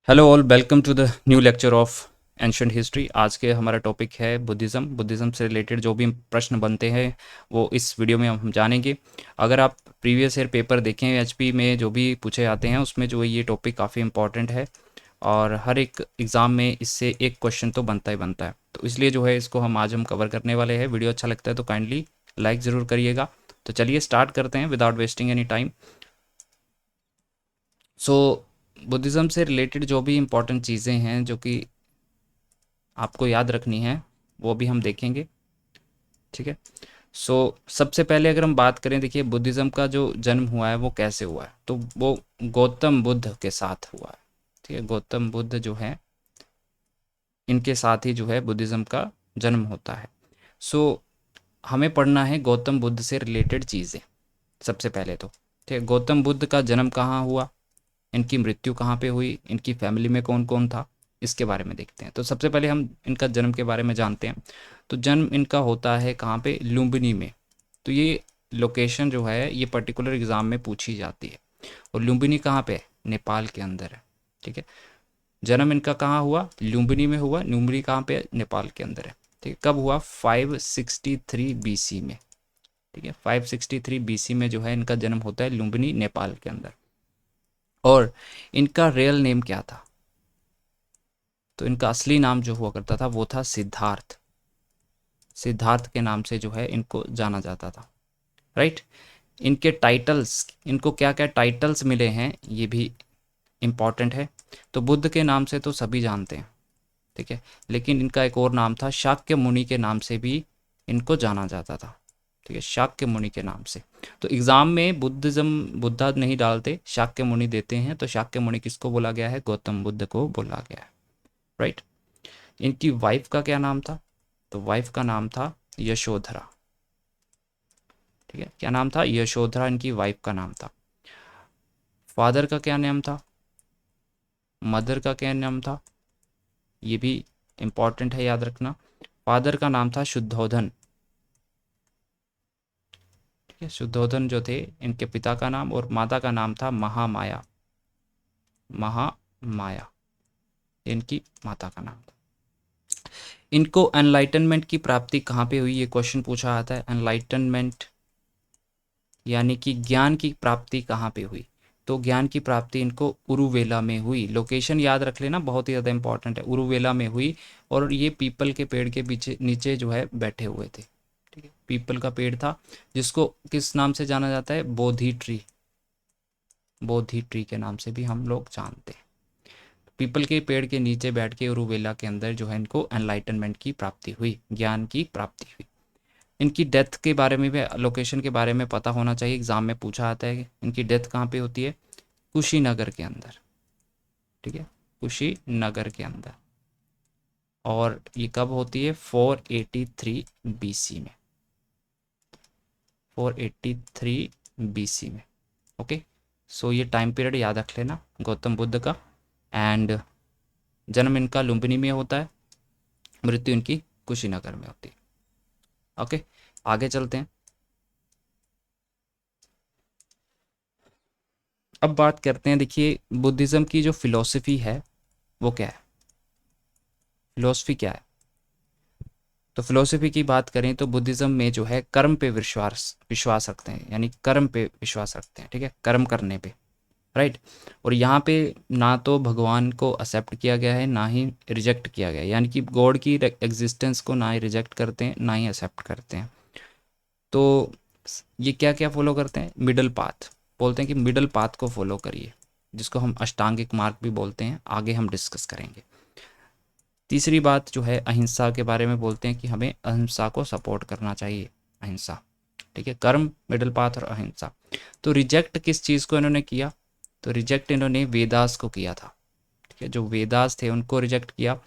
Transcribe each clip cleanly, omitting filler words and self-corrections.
Hello all, welcome to the new lecture of ancient history. आज के हमारा topic है बुद्धिज़्म। बुद्धिज़्म से रिलेटेड जो भी प्रश्न बनते हैं वो इस वीडियो में हम जानेंगे। अगर आप प्रीवियस ईयर पेपर देखें एचपी में जो भी पूछे जाते हैं उसमें जो है ये टॉपिक काफ़ी इंपॉर्टेंट है और हर एक एग्ज़ाम में इससे एक क्वेश्चन तो बनता ही बनता है। तो इसलिए जो है इसको आज हम कवर करने वाले हैं। वीडियो अच्छा लगता है तो काइंडली लाइक ज़रूर करिएगा। तो चलिए स्टार्ट करते हैं विदाउट वेस्टिंग एनी टाइम। सो बुद्धिज़्म से रिलेटेड जो भी इम्पोर्टेंट चीज़ें हैं जो कि आपको याद रखनी है वो भी हम देखेंगे। ठीक है। सो सबसे पहले अगर हम बात करें, देखिए बुद्धिज़्म का जो जन्म हुआ है वो कैसे हुआ है, तो वो गौतम बुद्ध के साथ हुआ है। ठीक है, गौतम बुद्ध जो है इनके साथ ही जो है बुद्धिज़्म का जन्म होता है। सो हमें पढ़ना है गौतम बुद्ध से रिलेटेड चीज़ें सबसे पहले तो। ठीक है, गौतम बुद्ध का जन्म कहाँ हुआ, इनकी मृत्यु कहाँ पे हुई, इनकी फैमिली में कौन कौन था, इसके बारे में देखते हैं। तो सबसे पहले हम इनका जन्म के बारे में जानते हैं। तो जन्म इनका होता है कहाँ पे, लुम्बिनी में। तो ये लोकेशन जो है ये पर्टिकुलर एग्ज़ाम में पूछी जाती है। और लुम्बिनी कहाँ पे है, नेपाल के अंदर है। ठीक है, जन्म इनका कहाँ हुआ, लुम्बिनी में हुआ। लुम्बिनी कहाँ पे है, नेपाल के अंदर है। ठीक है, कब हुआ, 563 बीसी में। ठीक है, 563 बीसी में जो है इनका जन्म होता है लुम्बिनी, नेपाल के अंदर। और इनका रियल नेम क्या था, तो इनका असली नाम जो हुआ करता था वो था सिद्धार्थ। सिद्धार्थ के नाम से जो है इनको जाना जाता था। राइट। इनके टाइटल्स, इनको क्या क्या टाइटल्स मिले हैं ये भी इम्पॉर्टेंट है। तो बुद्ध के नाम से तो सभी जानते हैं। ठीक है, लेकिन इनका एक और नाम था, शाक्य मुनि के नाम से भी इनको जाना जाता था। ठीक है, शाक्य मुनि के नाम से। तो एग्ज़ाम में बुद्धिज़्म बुद्धा नहीं डालते, शाक्य मुनि देते हैं। तो शाक्य मुनि किसको बोला गया है, गौतम बुद्ध को बोला गया है। राइट। इनकी वाइफ का क्या नाम था, तो वाइफ का नाम था यशोधरा। ठीक है, क्या नाम था, यशोधरा इनकी वाइफ का नाम था। फादर का क्या नाम था, मदर का क्या नाम था, ये भी इम्पॉर्टेंट है, याद रखना। फादर का नाम था शुद्धोधन। ठीक है, शुद्धोधन जो थे इनके पिता का नाम, और माता का नाम था महामाया। महामाया इनकी माता का नाम था। इनको एनलाइटनमेंट की प्राप्ति कहाँ पे हुई, ये क्वेश्चन पूछा आता है। एनलाइटनमेंट यानी कि ज्ञान की प्राप्ति कहाँ पे हुई, तो ज्ञान की प्राप्ति इनको उरुवेला में हुई। लोकेशन याद रख लेना, बहुत ही ज़्यादा इंपॉर्टेंट है, उरुवेला में हुई। और ये पीपल के पेड़ के पीछे नीचे जो है बैठे हुए थे। ठीक है, पीपल का पेड़ था जिसको किस नाम से जाना जाता है, बोधि ट्री। बोधि ट्री के नाम से भी हम लोग जानते हैं। पीपल के पेड़ के नीचे बैठ के उरुवेला के अंदर जो है इनको एनलाइटनमेंट की प्राप्ति हुई, ज्ञान की प्राप्ति हुई। इनकी डेथ के बारे में भी, लोकेशन के बारे में पता होना चाहिए, एग्जाम में पूछा आता है कि इनकी डेथ कहाँ पे होती है, कुशीनगर के अंदर। ठीक है, कुशीनगर के अंदर। और ये कब होती है, 483 बीसी में। 483 बीसी में। ओके। सो ये टाइम पीरियड याद रख लेना गौतम बुद्ध का। एंड जन्म इनका लुम्बिनी में होता है, मृत्यु इनकी कुशीनगर में होती है। ओके, आगे चलते हैं। अब बात करते हैं, देखिए बुद्धिज़्म की जो फिलॉसफी है वो क्या है, फिलॉसफी क्या है। तो फिलॉसफी की बात करें तो बुद्धिज़्म में जो है कर्म पे विश्वास विश्वास रखते हैं, यानी कर्म पे विश्वास रखते हैं। ठीक है, कर्म करने पे। राइट। और यहाँ पे ना तो भगवान को एक्सेप्ट किया गया है ना ही रिजेक्ट किया गया है, यानी कि गॉड की एग्जिस्टेंस को ना ही रिजेक्ट करते हैं ना ही एक्सेप्ट करते हैं। तो ये क्या क्या फॉलो करते हैं, मिडल पाथ। बोलते हैं कि मिडल पाथ को फॉलो करिए, जिसको हम अष्टांगिक मार्ग भी बोलते हैं, आगे हम डिस्कस करेंगे। तीसरी बात जो है अहिंसा के बारे में बोलते हैं कि हमें अहिंसा को सपोर्ट करना चाहिए, अहिंसा। ठीक है, कर्म, मिडल पाथ और अहिंसा। तो रिजेक्ट किस चीज़ को इन्होंने किया, तो रिजेक्ट इन्होंने वेदास को किया था। ठीक है, जो वेदास थे उनको रिजेक्ट किया।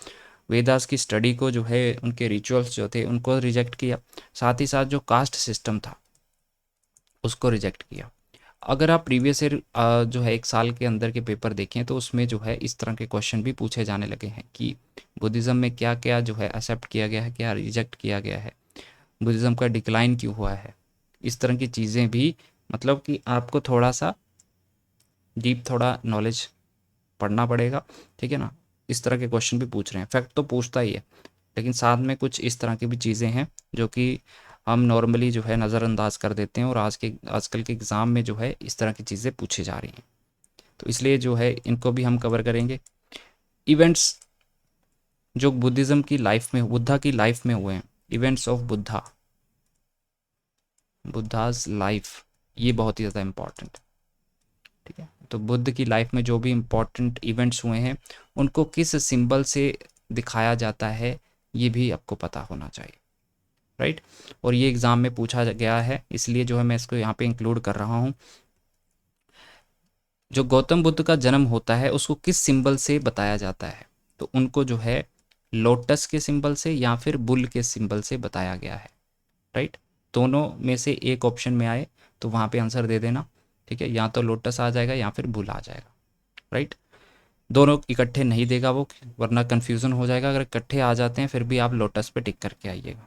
वेदास की स्टडी को जो है, उनके रिचुअल्स जो थे उनको रिजेक्ट किया। साथ ही साथ जो कास्ट सिस्टम था उसको रिजेक्ट किया। अगर आप प्रीवियस ईयर जो है एक साल के अंदर के पेपर देखें तो उसमें जो है इस तरह के क्वेश्चन भी पूछे जाने लगे हैं कि बुद्धिज़्म में क्या क्या जो है एक्सेप्ट किया गया है, क्या रिजेक्ट किया गया है, बुद्धिज़्म का डिक्लाइन क्यों हुआ है। इस तरह की चीज़ें भी, मतलब कि आपको थोड़ा सा डीप थोड़ा नॉलेज पढ़ना पड़ेगा, ठीक है ना। इस तरह के क्वेश्चन भी पूछ रहे हैं, फैक्ट तो पूछता ही है, लेकिन साथ में कुछ इस तरह की भी चीज़ें हैं जो कि हम नॉर्मली जो है नज़रअंदाज कर देते हैं, और आजकल के एग्ज़ाम में जो है इस तरह की चीज़ें पूछी जा रही हैं, तो इसलिए जो है इनको भी हम कवर करेंगे। इवेंट्स जो बुद्धिज़्म की लाइफ में, बुद्धा की लाइफ में हुए हैं, इवेंट्स ऑफ बुद्धाज लाइफ, ये बहुत ही ज़्यादा इम्पॉर्टेंट, ठीक है। तो बुद्ध की लाइफ में जो भी इम्पोर्टेंट इवेंट्स हुए हैं उनको किस सिंबल से दिखाया जाता है, ये भी आपको पता होना चाहिए, राइट। और ये एग्ज़ाम में पूछा गया है, इसलिए जो है मैं इसको यहाँ पे इंक्लूड कर रहा हूँ। जो गौतम बुद्ध का जन्म होता है उसको किस सिंबल से बताया जाता है, तो उनको जो है लोटस के सिंबल से या फिर बुल के सिंबल से बताया गया है, राइट। दोनों में से एक ऑप्शन में आए तो वहाँ पे आंसर दे देना, ठीक है। या तो लोटस आ जाएगा या फिर बुल आ जाएगा, राइट। दोनों इकट्ठे नहीं देगा वो, वरना कन्फ्यूज़न हो जाएगा। अगर इकट्ठे आ जाते हैं फिर भी आप लोटस पे टिक करके आइएगा,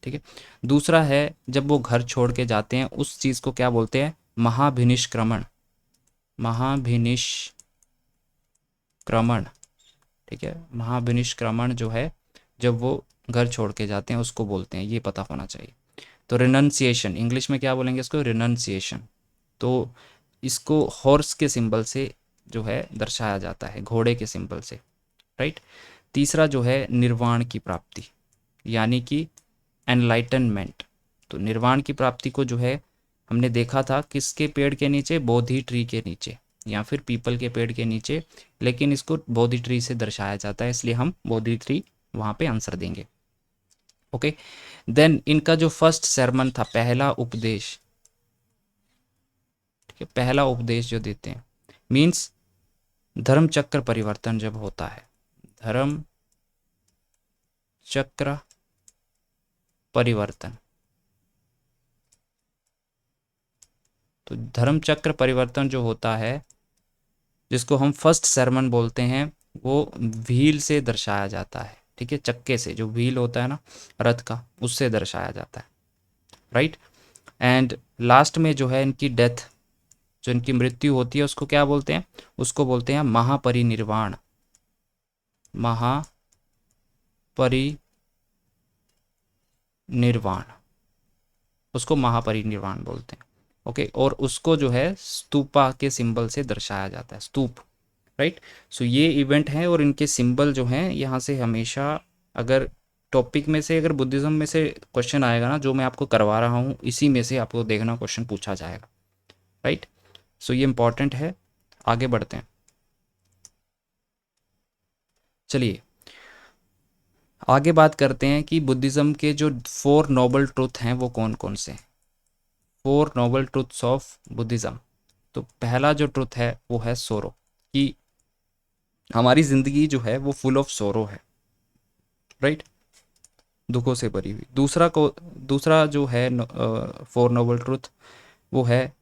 ठीक है। दूसरा है, जब वो घर छोड़ के जाते हैं उस चीज़ को क्या बोलते हैं, महाभिनिष्क्रमण, महाभिनिष्क्रमण, ठीक है। महाभिनिष्क्रमण जो है जब वो घर छोड़ के जाते हैं उसको बोलते हैं, ये पता होना चाहिए। तो रिनंसिएशन, इंग्लिश में क्या बोलेंगे इसको, रिनंसिएशन। तो इसको हॉर्स के सिंबल से जो है दर्शाया जाता है, घोड़े के सिंबल से, राइट। तीसरा जो है निर्वाण की प्राप्ति, यानी कि एनलाइटनमेंट। तो निर्वाण की प्राप्ति को जो है हमने देखा था किसके पेड़ के नीचे, बोधि ट्री के नीचे या फिर पीपल के पेड़ के नीचे, लेकिन इसको बोधि ट्री से दर्शाया जाता है, इसलिए हम बोधि ट्री वहाँ पे आंसर देंगे, ओके। देन इनका जो फर्स्ट सरमन था, पहला उपदेश, ठीक है, पहला उपदेश जो देते हैं, मीन्स धर्म चक्र परिवर्तन जब होता है, धर्म चक्र परिवर्तन, तो धर्म चक्र परिवर्तन जो होता है जिसको हम फर्स्ट सरमन बोलते हैं, वो व्हील से दर्शाया जाता है, ठीक है। चक्के से, जो व्हील होता है ना रथ का, उससे दर्शाया जाता है, राइट। एंड लास्ट में जो है इनकी डेथ, जो इनकी मृत्यु होती है उसको क्या बोलते हैं, उसको बोलते हैं महापरिनिर्वाण, महापरिनिर्वाण, उसको महापरिनिर्वाण बोलते हैं, ओके। और उसको जो है स्तूपा के सिंबल से दर्शाया जाता है, स्तूप, राइट। सो ये इवेंट हैं और इनके सिंबल जो हैं यहाँ से हमेशा, अगर टॉपिक में से, अगर बुद्धिज़्म में से क्वेश्चन आएगा ना, जो मैं आपको करवा रहा हूँ इसी में से आपको देखना क्वेश्चन पूछा जाएगा, राइट। सो ये इंपॉर्टेंट है। आगे बढ़ते हैं, चलिए आगे बात करते हैं कि बुद्धिज़्म के जो 4 नोबल ट्रुथ हैं वो कौन कौन से हैं, 4 नोबल ट्रुथ्स ऑफ बुद्धिज़्म। तो पहला जो ट्रुथ है वो है सोरो, कि हमारी ज़िंदगी जो है वो फुल ऑफ सोरो है, राइट, दुखों से भरी हुई। दूसरा जो है 4 नोबल ट्रुथ, वो है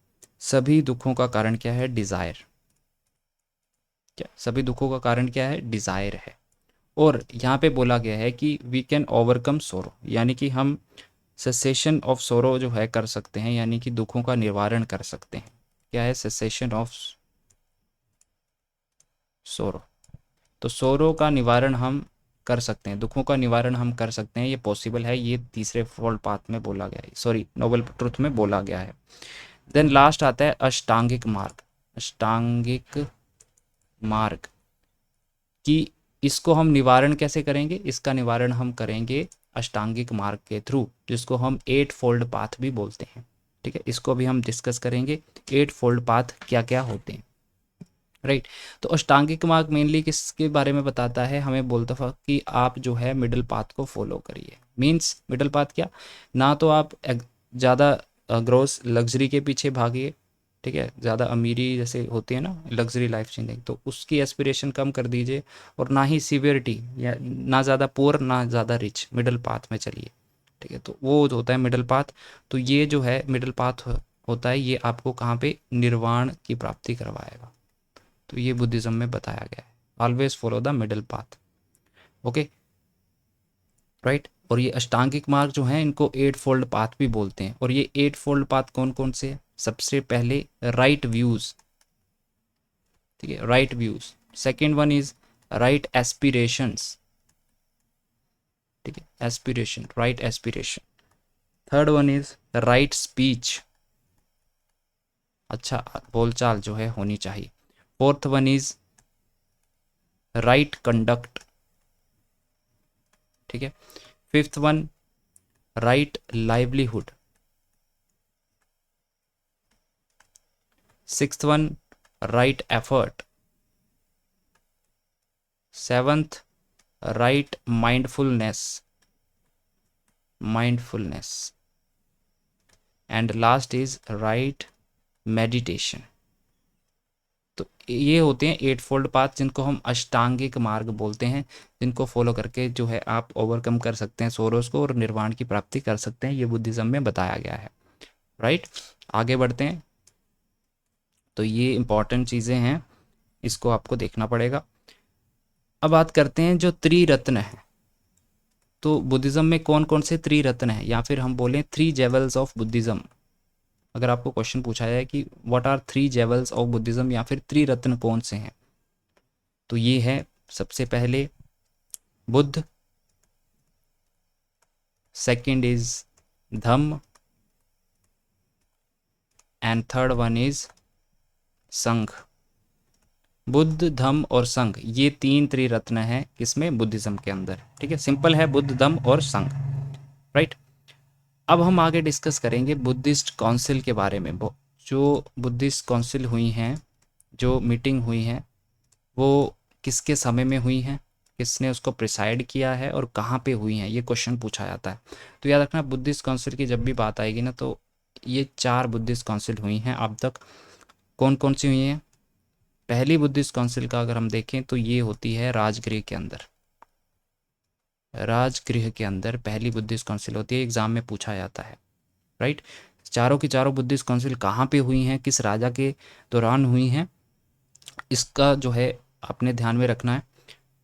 सभी दुखों का कारण क्या है, डिज़ायर। क्या सभी दुखों का कारण क्या है, डिज़ायर है। और यहाँ पे बोला गया है कि वी कैन ओवरकम सोरो, यानी कि हम सेसेशन ऑफ सोरो जो है कर सकते हैं, यानी कि दुखों का निवारण कर सकते हैं। क्या है, सेसेशन ऑफ सोरो। तो सोरो का निवारण हम कर सकते हैं, दुखों का निवारण हम कर सकते हैं, ये पॉसिबल है, ये तीसरे फोल्ड पाथ में बोला गया है, सॉरी नोबल ट्रुथ में बोला गया है। देन लास्ट आता है अष्टांगिक मार्ग, अष्टांगिक मार्ग, कि इसको हम निवारण कैसे करेंगे, इसका निवारण हम करेंगे अष्टांगिक मार्ग के थ्रू, जिसको हम 8 फोल्ड पाथ भी बोलते हैं, ठीक है। इसको भी हम डिस्कस करेंगे, 8 फोल्ड पाथ क्या क्या होते हैं, राइट। तो अष्टांगिक मार्ग मेनली किसके बारे में बताता है, हमें बोलता था कि आप जो है मिडिल पाथ को फॉलो करिए। मीन्स मिडिल पाथ क्या, ना तो आप ज़्यादा ग्रोस लग्जरी के पीछे भागिए, ठीक है, ज़्यादा अमीरी जैसे होती है ना लग्जरी लाइफ जिंदगी, तो उसकी एस्पिरेशन कम कर दीजिए, और ना ही सीवियरिटी, या ना ज़्यादा पुअर ना ज़्यादा रिच, मिडिल पाथ में चलिए, ठीक है। तो वो जो होता है मिडिल पाथ, तो ये जो है मिडिल पाथ होता है, ये आपको कहाँ पे, निर्वाण की प्राप्ति करवाएगा। तो ये बुद्धिज़्म में बताया गया है, always follow the middle path, okay, right. और ये अष्टांगिक मार्ग जो हैं इनको 8 फोल्ड पाथ भी बोलते हैं। और ये 8 फोल्ड पाथ कौन कौन से हैं, सबसे पहले राइट व्यूज़, ठीक है, right views. Second one is right aspirations, ठीक है, aspiration, right aspiration. Third one is right speech, अच्छा बोलचाल जो है होनी चाहिए। Fourth one is right conduct, ठीक है। Fifth one right livelihood. Sixth one right effort. Seventh right mindfulness, mindfulness. And last is right meditation. तो ये होते हैं एट फोल्ड पाथ, जिनको हम अष्टांगिक मार्ग बोलते हैं, जिनको फॉलो करके जो है आप ओवरकम कर सकते हैं सोरोस को और निर्वाण की प्राप्ति कर सकते हैं। ये बुद्धिज्म में बताया गया है, राइट। आगे बढ़ते हैं। तो ये इंपॉर्टेंट चीज़ें हैं, इसको आपको देखना पड़ेगा। अब बात करते हैं जो त्रिरत्न है। तो बुद्धिज्म में कौन कौन से त्रिरत्न हैं, या फिर हम बोलें थ्री जेवल्स ऑफ बुद्धिज्म। अगर आपको क्वेश्चन पूछा जाए कि what are three jewels of Buddhism, या फिर त्रिरत्न कौन से हैं, तो ये है सबसे पहले Buddha, second is Dhamma, and third one is संघ। बुद्ध, धम्म और संघ, ये तीन त्रिरत्न हैं किसमें, बुद्धिज्म के अंदर, ठीक है। सिंपल है, बुद्ध, धम्म और संघ, राइट। अब हम आगे डिस्कस करेंगे बुद्धिस्ट काउंसिल के बारे में। जो बुद्धिस्ट काउंसिल हुई हैं, जो मीटिंग हुई हैं, वो किसके समय में हुई हैं, किसने उसको प्रिसाइड किया है और कहाँ पे हुई हैं, ये क्वेश्चन पूछा जाता है। तो याद रखना, बुद्धिस्ट काउंसिल की जब भी बात आएगी ना, तो ये 4 बुद्धिस्ट काउंसिल हुई हैं अब तक। कौन कौन सी हुई हैं? पहली बुद्धिस्ट काउंसिल का अगर हम देखें तो ये होती है राजगृह के अंदर, राजगृह के अंदर पहली बुद्धिस्ट काउंसिल होती है, एग्जाम में पूछा जाता है, राइट। चारों की चारों बुद्धिस्ट काउंसिल कहाँ पे हुई हैं, किस राजा के दौरान हुई हैं, इसका जो है आपने ध्यान में रखना है।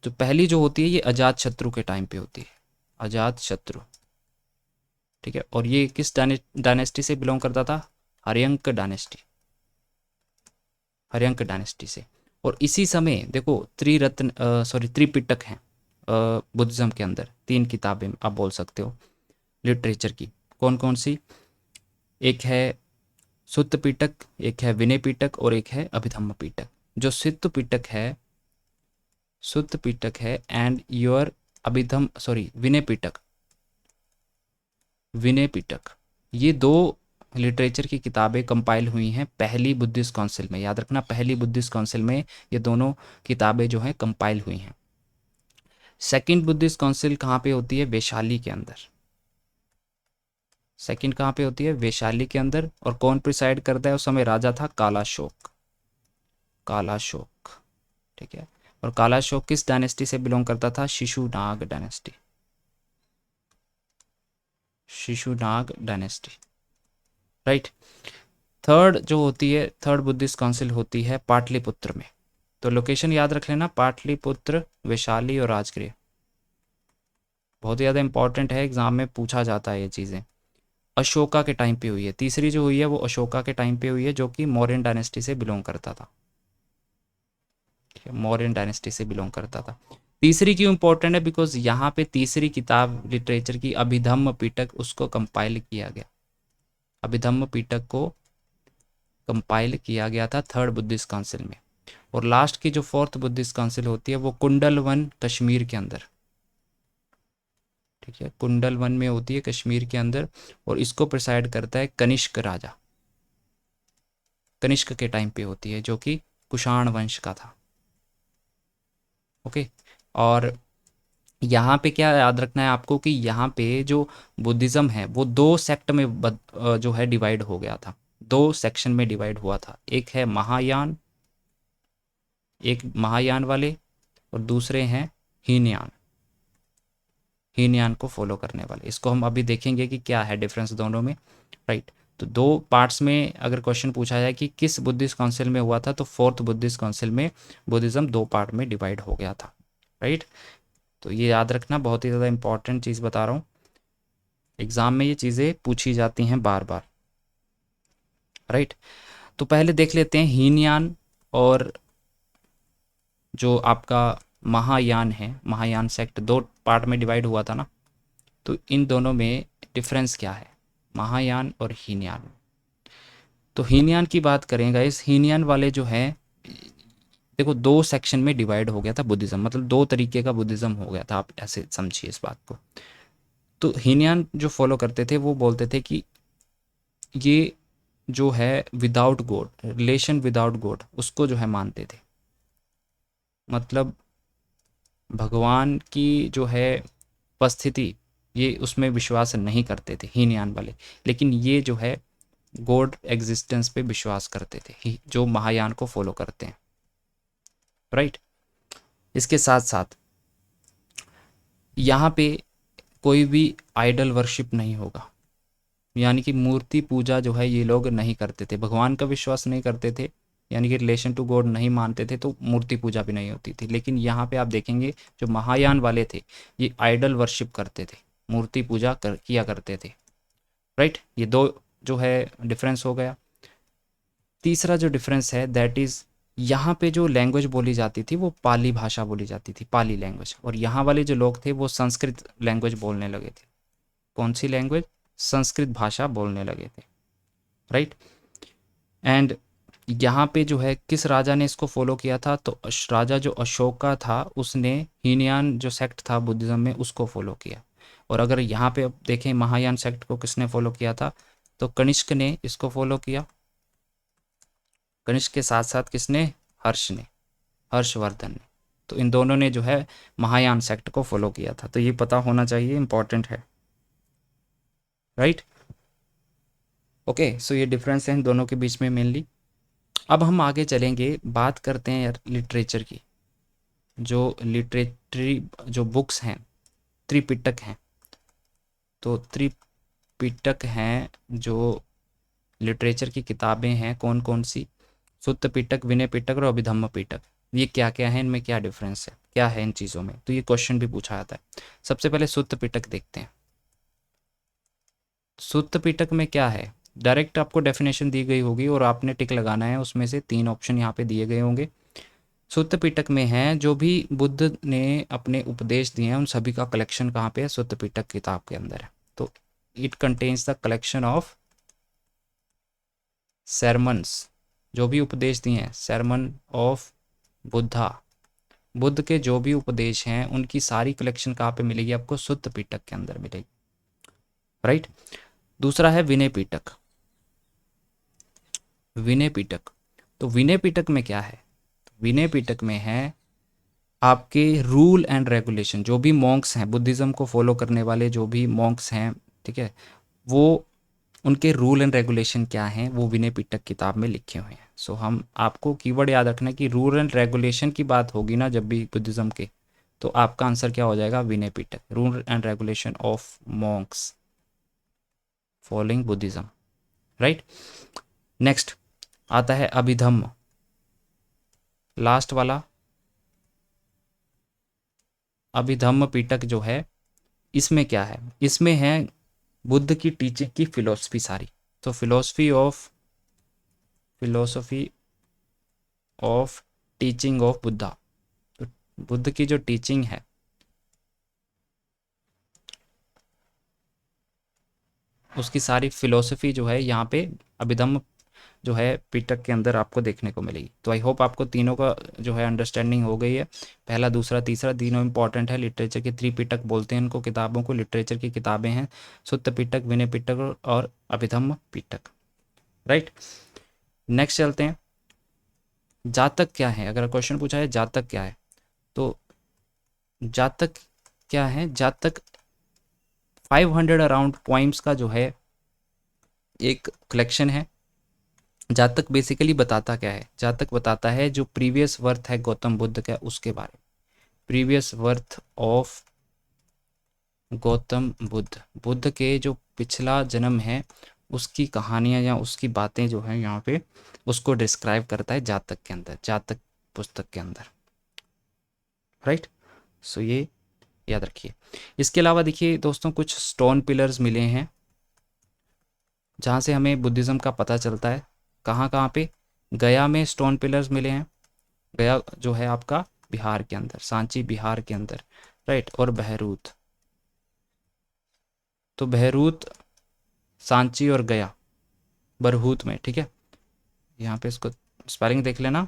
तो पहली जो होती है ये अजात शत्रु के टाइम पे होती है, अजात शत्रु, ठीक है। और ये किस डायनेस्टी से बिलोंग करता था? हर्यंक डायनेस्टी, हर्यंक डायनेस्टी से। और इसी समय देखो त्रिरत्न सॉरी त्रिपिटक हैं बुद्धिज्म के अंदर, 3 किताबें आप बोल सकते हो लिटरेचर की। कौन कौन सी? एक है सुत्त पिटक, एक है विनय पिटक और एक है अभिधम्म पिटक। जो सुत्त पिटक है, सुत्त पिटक है and your Abhidhamma sorry Vinaya Pitaka, Vinaya Pitaka, ये 2 लिटरेचर की किताबें कंपाइल हुई हैं पहली बुद्धिस्ट काउंसिल में। याद रखना, पहली बुद्धिस्ट काउंसिल में ये दोनों किताबें जो हैं कंपाइल हुई हैं। सेकंड बुद्धिस्ट काउंसिल कहाँ पे होती है? वैशाली के अंदर। सेकंड कहाँ पे होती है? वैशाली के अंदर। और कौन प्रिसाइड करता है? उस समय राजा था कालाशोक, कालाशोक, ठीक है। और कालाशोक किस डायनेस्टी से बिलोंग करता था? Shishunaga dynasty, Shishunaga dynasty, right. Third जो होती है, थर्ड बुद्धिस्ट काउंसिल होती है पाटलिपुत्र में। तो लोकेशन याद रख लेना, पाटलिपुत्र, वैशाली और राजगृह। बहुत ज़्यादा इंपॉर्टेंट है, एग्जाम में पूछा जाता है ये चीज़ें। अशोका के टाइम पे हुई है, तीसरी जो हुई है वो अशोका के टाइम पे हुई है, जो कि मौर्यन डायनेस्टी से बिलोंग करता था, मौर्यन डायनेस्टी से बिलोंग करता था। तीसरी क्यों इंपॉर्टेंट है? बिकॉज यहाँ पे तीसरी किताब लिटरेचर की अभिधम्म पिटक, उसको कंपाइल किया गया, अभिधम्म पिटक को कंपाइल किया गया था थर्ड बुद्धिस्ट काउंसिल में। और लास्ट की जो फोर्थ बुद्धिस्ट काउंसिल होती है वो कुंडल वन कश्मीर के अंदर, ठीक है, कुंडल वन में होती है कश्मीर के अंदर। और इसको प्रिसाइड करता है कनिष्क राजा, कनिष्क के टाइम पे होती है, जो कि कुषाण वंश का था, ओके। और यहाँ पे क्या याद रखना है आपको कि यहाँ पे जो बुद्धिज़्म है वो 2 सेक्ट में जो है डिवाइड हो गया था, 2 सेक्शन में डिवाइड हुआ था। एक है महायान, एक महायान वाले, और दूसरे हैं हीनयान, हीनयान को फॉलो करने वाले। इसको हम अभी देखेंगे कि क्या है डिफरेंस दोनों में, राइट। तो 2 पार्ट्स में अगर क्वेश्चन पूछा जाए कि किस बुद्धिस्ट काउंसिल में हुआ था, तो फोर्थ बुद्धिस्ट काउंसिल में बुद्धिज़्म 2 पार्ट में डिवाइड हो गया था, राइट। तो ये याद रखना, बहुत ही ज़्यादा इंपॉर्टेंट चीज़ बता रहा हूँ, एग्ज़ाम में ये चीज़ें पूछी जाती हैं बार बार, राइट। तो पहले देख लेते हैं हीनयान और जो आपका महायान है, महायान सेक्ट 2 पार्ट में डिवाइड हुआ था ना, तो इन दोनों में डिफरेंस क्या है, महायान और हीनयान। तो हीनयान की बात करें गाइस, हीनयान वाले जो हैं, देखो 2 सेक्शन में डिवाइड हो गया था बुद्धिज़्म, मतलब 2 तरीके का बुद्धिज़्म हो गया था, आप ऐसे समझिए इस बात को। तो हीनयान जो फॉलो करते थे वो बोलते थे कि ये जो है without God, relation without God, उसको जो है मानते थे। मतलब भगवान की जो है उपस्थिति, ये उसमें विश्वास नहीं करते थे हीनयान वाले। लेकिन ये जो है गॉड एग्जिस्टेंस पे विश्वास करते थे, जो महायान को फॉलो करते हैं, राइट। इसके साथ साथ यहाँ पे कोई भी आइडल वर्शिप नहीं होगा, यानी कि मूर्ति पूजा जो है ये लोग नहीं करते थे। भगवान का विश्वास नहीं करते थे, यानी कि रिलेशन टू गॉड नहीं मानते थे, तो मूर्ति पूजा भी नहीं होती थी। लेकिन यहाँ पे आप देखेंगे जो महायान वाले थे ये आइडल वर्शिप करते थे, मूर्ति पूजा किया करते थे, राइट। ये 2 जो है डिफरेंस हो गया। तीसरा जो डिफरेंस है दैट इज़, यहाँ पे जो लैंग्वेज बोली जाती थी वो पाली भाषा बोली जाती थी, पाली लैंग्वेज, और यहाँ वाले जो लोग थे वो संस्कृत लैंग्वेज बोलने लगे थे। कौन सी लैंग्वेज? संस्कृत भाषा बोलने लगे थे, राइट। एंड यहाँ पे जो है किस राजा ने इसको फॉलो किया था, तो राजा जो अशोका था उसने हीनयान जो सेक्ट था बुद्धिज़्म में उसको फॉलो किया। और अगर यहाँ पे अब देखें महायान सेक्ट को किसने फॉलो किया था, तो कनिष्क ने इसको फॉलो किया। कनिष्क के साथ साथ किसने? हर्ष ने, हर्षवर्धन ने। तो इन दोनों ने जो है महायान सेक्ट को फॉलो किया था। तो ये पता होना चाहिए, इंपॉर्टेंट है, राइट। ओके, सो ये डिफरेंस है इन दोनों के बीच में मेनली। अब हम आगे चलेंगे, बात करते हैं यार लिटरेचर की। जो लिटरेटरी जो बुक्स हैं, त्रिपिटक हैं, तो त्रिपिटक हैं जो लिटरेचर की किताबें हैं, कौन कौन सी? सुत्त पिटक, विनय पिटक और अभिधम्म पिटक। ये क्या क्या है, इनमें क्या डिफरेंस है, क्या है इन चीज़ों में, तो ये क्वेश्चन भी पूछा जाता है। सबसे पहले सुत्त पिटक देखते हैं। सुत्त पिटक में क्या है, डायरेक्ट आपको डेफिनेशन दी गई होगी और आपने टिक लगाना है, उसमें से 3 ऑप्शन यहाँ पे दिए गए होंगे। सुत्त पिटक में है जो भी बुद्ध ने अपने उपदेश दिए हैं उन सभी का कलेक्शन कहाँ पे है? सुत्त पिटक किताब के अंदर है। तो it contains the collection of sermons, जो भी उपदेश दिए हैं, sermon ऑफ बुद्धा, बुद्ध के जो भी उपदेश हैं उनकी सारी कलेक्शन कहाँ पे मिलेगी आपको? सुत्त पिटक के अंदर मिलेगी, राइट। दूसरा है विनय पिटक। विनय पिटक, तो विनय पिटक में क्या है? विनय पिटक में है आपके रूल एंड रेगुलेशन, जो भी मॉन्क्स हैं, बुद्धिज़्म को फॉलो करने वाले जो भी मॉन्क्स हैं, ठीक है, वो उनके रूल एंड रेगुलेशन क्या हैं वो विनय पिटक किताब में लिखे हुए हैं। सो हम आपको कीवर्ड याद रखना है कि रूल एंड रेगुलेशन की बात होगी ना जब भी बुद्धिज़्म के, तो आपका आंसर क्या हो जाएगा? Vinaya Pitaka, rule and regulation of monks following Buddhism, right. Next आता है अभिधम्म, लास्ट वाला अभिधम्म पिटक जो है, इसमें क्या है? इसमें है बुद्ध की टीचिंग की फिलोसफी सारी। तो philosophy of teaching of Buddha, तो बुद्ध की जो टीचिंग है उसकी सारी फिलोसफी जो है यहाँ पे अभिधम्म जो है पिटक के अंदर आपको देखने को मिलेगी। तो आई होप आपको तीनों का जो है अंडरस्टैंडिंग हो गई है। पहला, दूसरा, तीसरा, तीनों इंपॉर्टेंट है, लिटरेचर के त्रिपिटक बोलते हैं इनको किताबों को, लिटरेचर की किताबें हैं, सुत्त पिटक, विनय पिटक और अभिधम्म पिटक, राइट। नेक्स्ट चलते हैं, जातक क्या है? अगर क्वेश्चन पूछा है जातक क्या है, तो जातक क्या है? जातक 500 अराउंड पोइम्स का जो है एक कलेक्शन है। जातक बेसिकली बताता क्या है? जातक बताता है जो प्रीवियस वर्थ है गौतम बुद्ध का उसके बारे में, previous worth of Gautam Buddha, Buddha के जो पिछला जन्म है उसकी कहानियाँ या उसकी बातें जो हैं यहाँ पे उसको डिस्क्राइब करता है जातक के अंदर, जातक पुस्तक के अंदर, राइट। सो ये याद रखिए। इसके अलावा देखिए दोस्तों, कुछ स्टोन पिलर्स मिले हैं जहाँ से हमें बुद्धिज़्म का पता चलता है। कहाँ कहाँ पे? गया में स्टोन पिलर्स मिले हैं। गया जो है आपका बिहार के अंदर, सांची बिहार के अंदर, राइट। और बहरूद, तो बहरूद, सांची और गया बरहूत में, ठीक है। यहाँ पे इसको स्पेलिंग देख लेना,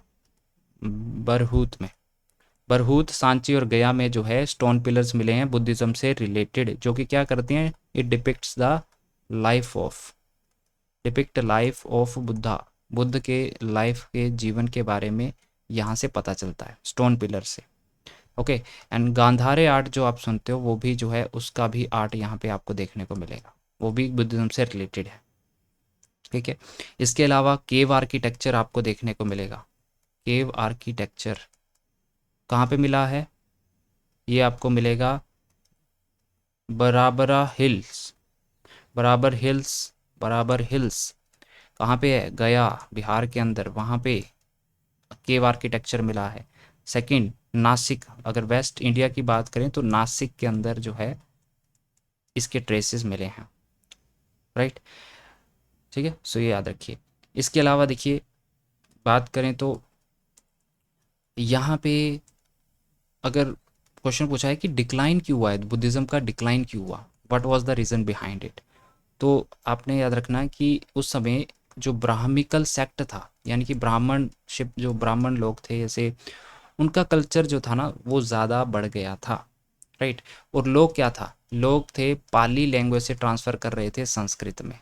बरहूत में, बरहूत, सांची और गया में जो है स्टोन पिलर्स मिले हैं बुद्धिज़्म से रिलेटेड, जो कि क्या करती हैं, it depicts the life of, depict life of Buddha, Buddha के लाइफ के जीवन के बारे में यहाँ से पता चलता है स्टोन पिलर से। ओके। एंड गांधारे आर्ट जो आप सुनते हो वो भी जो है उसका भी आर्ट यहाँ पे आपको देखने को मिलेगा, वो भी बुद्धिज्म से रिलेटेड है, ठीक है। इसके अलावा केव आर्किटेक्चर आपको देखने को मिलेगा। केव आर्किटेक्चर कहाँ पे मिला है, ये आपको मिलेगा बराबरा हिल्स, बराबर हिल्स, बराबर हिल्स कहाँ पे है, गया बिहार के अंदर, वहाँ पे केव आर्किटेक्चर मिला है। सेकंड, नासिक, अगर वेस्ट इंडिया की बात करें तो नासिक के अंदर जो है इसके ट्रेसेस मिले हैं, राइट, ठीक है। सो ये याद रखिए। इसके अलावा देखिए बात करें तो यहाँ पे अगर क्वेश्चन पूछा है कि डिक्लाइन क्यों हुआ है, बुद्धिज़्म का डिक्लाइन क्यों हुआ, what was the reason behind it, तो आपने याद रखना कि उस समय जो ब्राह्मिकल सेक्ट था, यानी कि ब्राह्मणशिप, जो ब्राह्मण लोग थे जैसे, उनका कल्चर जो था ना वो ज़्यादा बढ़ गया था, राइट। और लोग क्या था, लोग थे पाली लैंग्वेज से ट्रांसफ़र कर रहे थे संस्कृत में।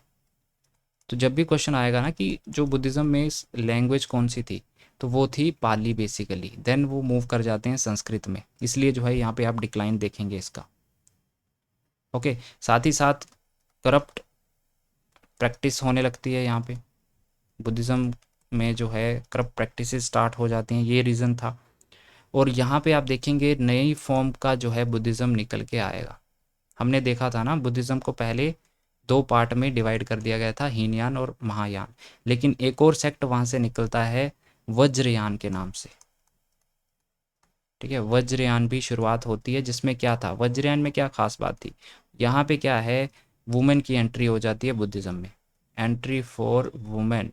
तो जब भी क्वेश्चन आएगा ना कि जो बुद्धिज़्म में लैंग्वेज कौन सी थी, तो वो थी पाली बेसिकली, देन वो मूव कर जाते हैं संस्कृत में, इसलिए जो है यहाँ पे आप डिक्लाइन देखेंगे इसका। ओके। साथ ही साथ करप्ट प्रैक्टिस होने लगती है यहाँ पे, बुद्धिज़्म में जो है करप्ट प्रैक्टिस स्टार्ट हो जाती हैं, ये रीज़न था। और यहाँ पे आप देखेंगे नई फॉर्म का जो है बुद्धिज़्म निकल के आएगा। हमने देखा था ना बुद्धिज़्म को पहले दो पार्ट में डिवाइड कर दिया गया था, हीनयान और महायान, लेकिन एक और सेक्ट वहाँ से निकलता है वज्रयान के नाम से, ठीक है। वज्रयान भी शुरुआत होती है, जिसमें क्या था, वज्रयान में क्या खास बात थी, यहाँ पे क्या है, वुमेन की एंट्री हो जाती है बुद्धिज़्म में, एंट्री फॉर वुमेन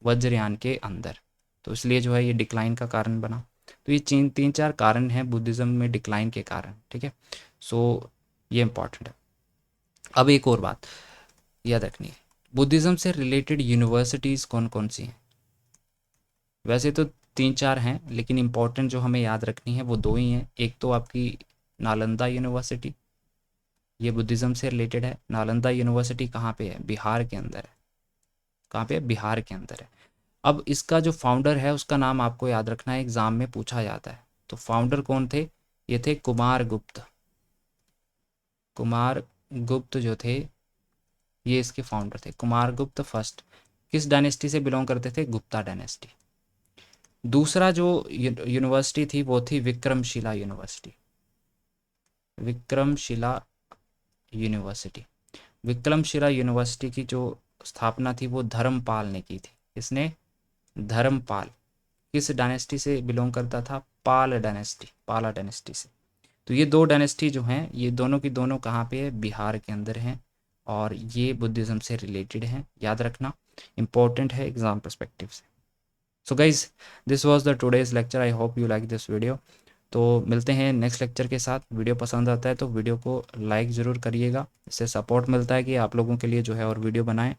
वज्रयान के अंदर, तो इसलिए जो है ये डिक्लाइन का कारण बना। तो ये तीन चार कारण हैं बुद्धिज़्म में डिक्लाइन के कारण, ठीक है। सो ये इंपॉर्टेंट है। अब एक और बात याद रखनी है, बुद्धिज़्म से रिलेटेड यूनिवर्सिटीज़ कौन कौन सी हैं, वैसे तो तीन चार हैं, लेकिन इम्पॉर्टेंट जो हमें याद रखनी है वो दो ही हैं। एक तो आपकी नालंदा यूनिवर्सिटी, ये बुद्धिज़्म से रिलेटेड है। नालंदा यूनिवर्सिटी कहाँ पे है, बिहार के अंदर है, कहाँ पे है, बिहार के अंदर है। अब इसका जो फाउंडर है उसका नाम आपको याद रखना है, एग्ज़ाम में पूछा जाता है। तो फाउंडर कौन थे, ये थे कुमार गुप्त, कुमार गुप्त जो थे ये इसके फाउंडर थे, कुमार गुप्त फर्स्ट। किस डायनेस्टी से बिलोंग करते थे, गुप्ता डायनेस्टी। दूसरा जो यूनिवर्सिटी थी वो थी Vikramshila university, Vikramshila university. Vikramshila university की जो स्थापना थी वो धर्मपाल ने की थी। किसने, धर्मपाल। किस डायनेस्टी से बिलोंग करता था, पाल डायनेस्टी, पाला डायनेस्टी से। तो ये दो डायनेस्टी जो हैं ये दोनों की दोनों कहाँ पे है, बिहार के अंदर हैं, और ये बुद्धिज़्म से रिलेटेड हैं, याद रखना, इंपॉर्टेंट है एग्जाम पर्सपेक्टिव से। So guys, this was the today's lecture, I hope you like this video. तो मिलते हैं नेक्स्ट लेक्चर के साथ। वीडियो पसंद आता है तो वीडियो को लाइक ज़रूर करिएगा, इससे सपोर्ट मिलता है कि आप लोगों के लिए जो है और वीडियो बनाएं।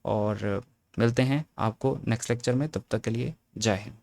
और मिलते हैं आपको नेक्स्ट लेक्चर में, तब तक के लिए जय हिंद।